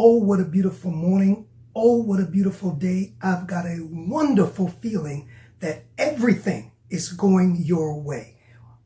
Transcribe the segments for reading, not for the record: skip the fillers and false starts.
Oh, what a beautiful morning. Oh, what a beautiful day. I've got a wonderful feeling that everything is going your way.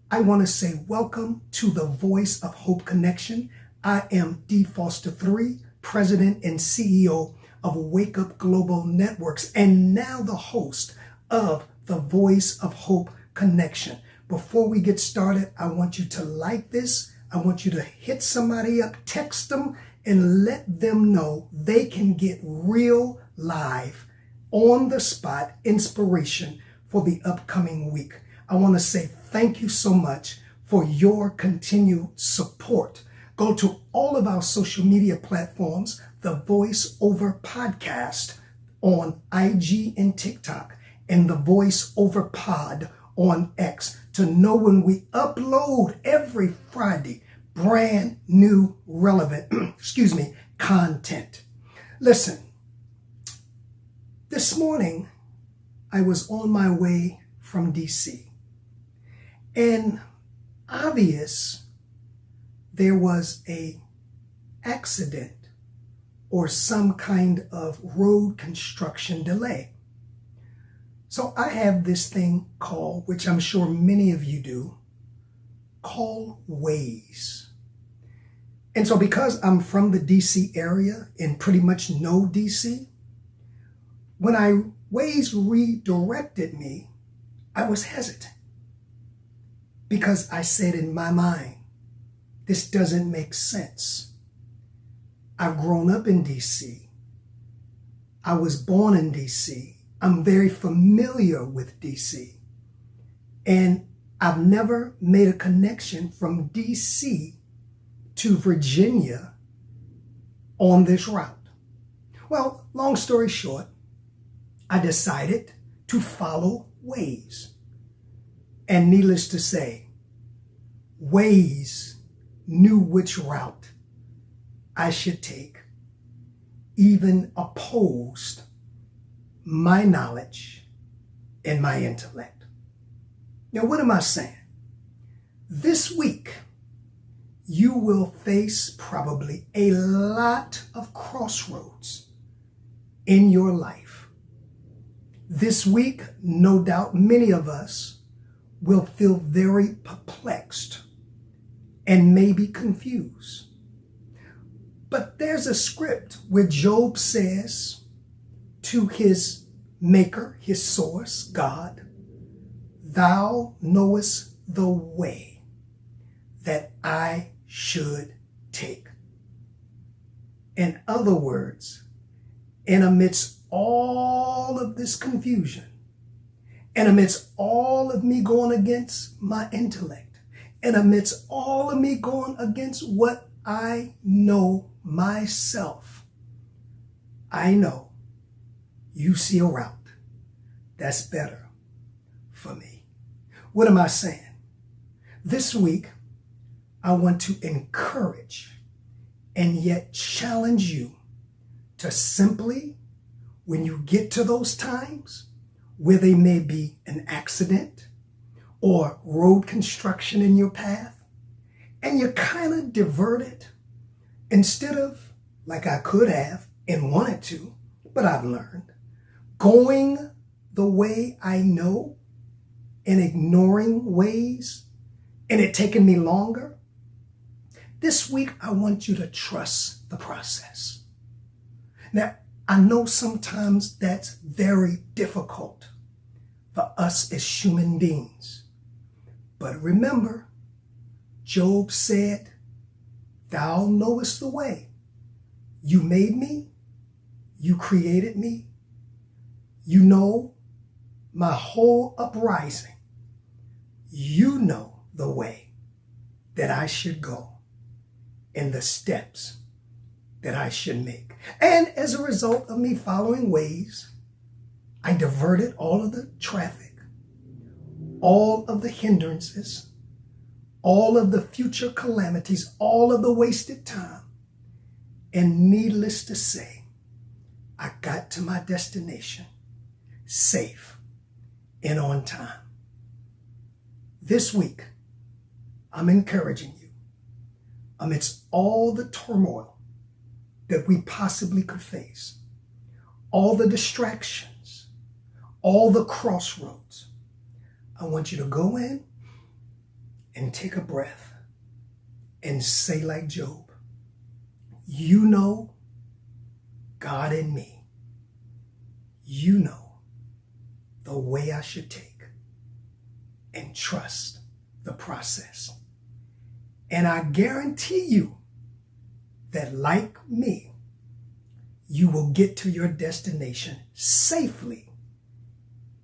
I want to say welcome to the Voice of Hope Connection. I am D. Foster III, President and CEO of Wake Up Global Networks, and now the host of the Voice of Hope Connection. Before we get started, I want you to like this. I want you to hit somebody up, text them, and let them know they can get real live, on the spot inspiration for the upcoming week. I want to say thank you so much for your continued support. Go to all of our social media platforms, the Voice Over Podcast on IG and TikTok, and the Voice Over Pod on X to know when we upload every Friday brand new relevant content. Listen, this morning I was on my way from DC, and obvious there was a accident or some kind of road construction delay. So I have this thing called, which I'm sure many of you do, called Waze. And so because I'm from the DC area and pretty much know DC, when Waze redirected me, I was hesitant because I said in my mind, this doesn't make sense. I've grown up in DC. I was born in DC. I'm very familiar with DC. And I've never made a connection from DC to Virginia on this route. Well, long story short, I decided to follow Waze. And needless to say, Waze knew which route I should take, even opposed my knowledge and my intellect. Now, what am I saying? This week, you will face probably a lot of crossroads in your life. This week, no doubt many of us will feel very perplexed and maybe confused. But there's a script where Job says to his maker, his source, God, "Thou knowest the way that I should take." In other words, and amidst all of this confusion, and amidst all of me going against my intellect, and amidst all of me going against what I know myself, I know you see a route that's better for me. What am I saying? This week, I want to encourage and yet challenge you to simply, when you get to those times where there may be an accident or road construction in your path, and you're kind of diverted, instead of, like I could have and wanted to, but I've learned, going the way I know and ignoring Waze and it taking me longer, this week, I want you to trust the process. Now, I know sometimes that's very difficult for us as human beings. But remember, Job said, "Thou knowest the way. You made me. You created me. You know my whole uprising. You know the way that I should go and the steps that I should make." And as a result of me following Waze, I diverted all of the traffic, all of the hindrances, all of the future calamities, all of the wasted time. And needless to say, I got to my destination safe and on time. This week, I'm encouraging you, amidst all the turmoil, that we possibly could face, all the distractions, all the crossroads, I want you to go in and take a breath and say like Job, you know God in me. You know the way I should take, and trust the process. And I guarantee you that, like me, you will get to your destination safely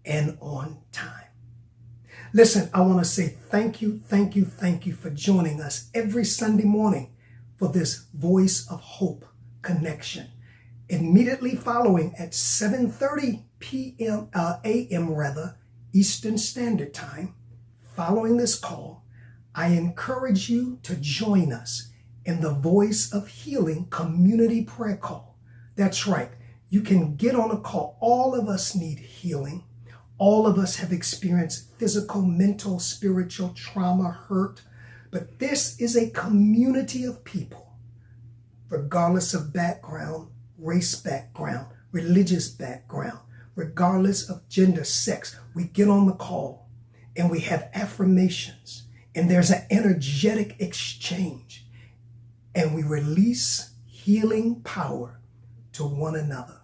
and on time. Listen, I want to say thank you for joining us every Sunday morning for this Voice of Hope connection. Immediately following at 7:30 p.m. a.m. Eastern Standard Time, following this call, I encourage you to join us in the Voice of Healing community prayer call. That's right. You can get on a call. All of us need healing. All of us have experienced physical, mental, spiritual trauma, hurt. But this is a community of people, regardless of background, race background, religious background, regardless of gender, sex. We get on the call and we have affirmations, and there's an energetic exchange, and we release healing power to one another.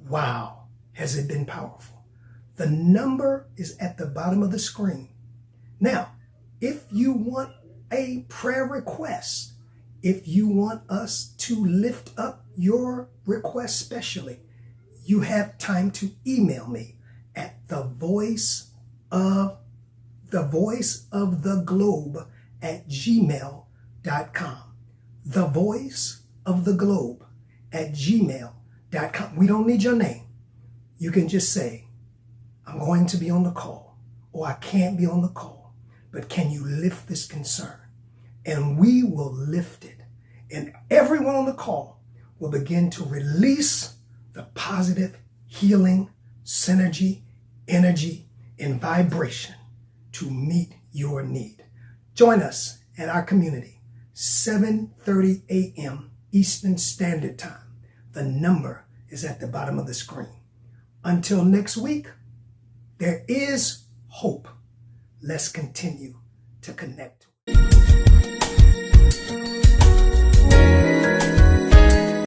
Wow, has it been powerful? The number is at the bottom of the screen. Now, if you want a prayer request, if you want us to lift up your request specially, you have time to email me at the voice of the globe at gmail.com. The voice of the globe at gmail.com. We don't need your name. You can just say, I'm going to be on the call, or I can't be on the call, but can you lift this concern? And we will lift it. And everyone on the call will begin to release the positive healing, synergy, energy, and vibration to meet your need. Join us at our community, 7:30 a.m. Eastern Standard Time. The number is at the bottom of the screen. Until next week, there is hope. Let's continue to connect.